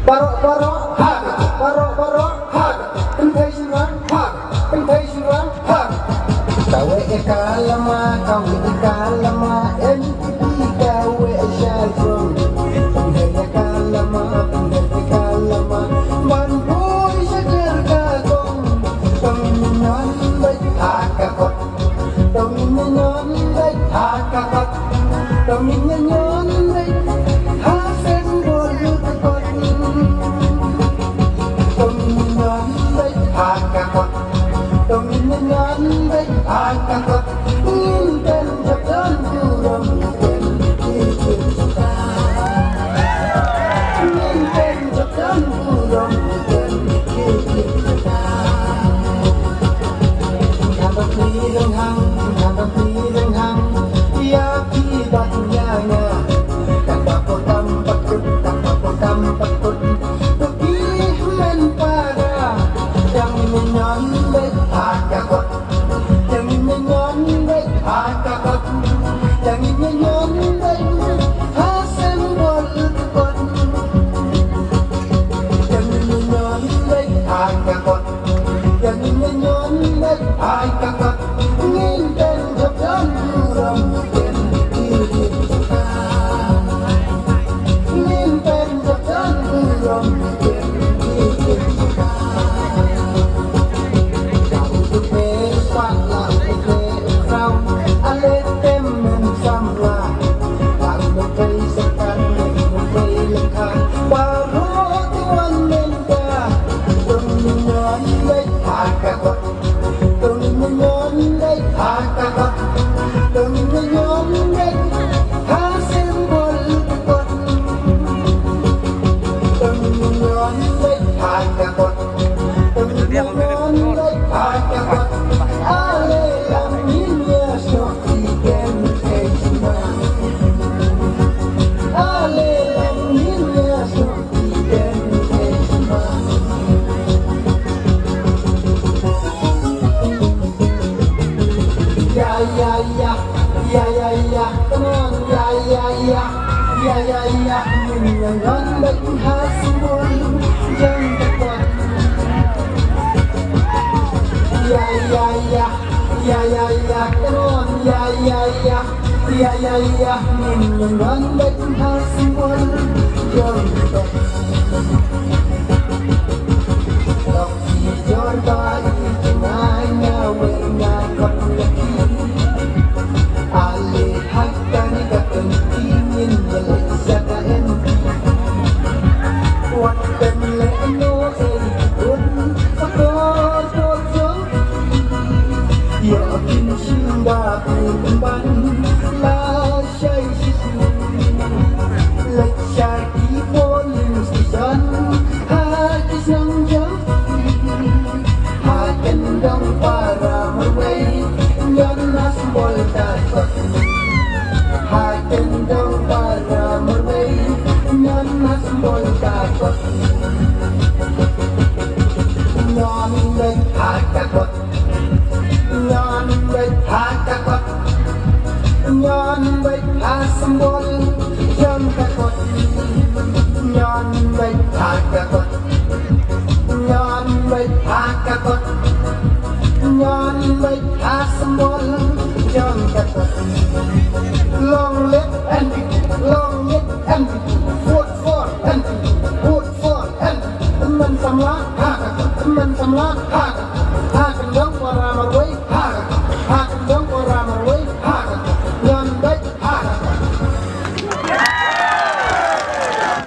barok hak pentation hak kawe kalama NTP kawe shalom penghaya kalama manboy syajar kagong penginan baik hakakot penginan baik hakakot penginan baik hasen bolut kot penginan baik hakakot penginan baik hakakot ingin jabdan juramมันสำลักหากเป็นเรื่องวารามาไว้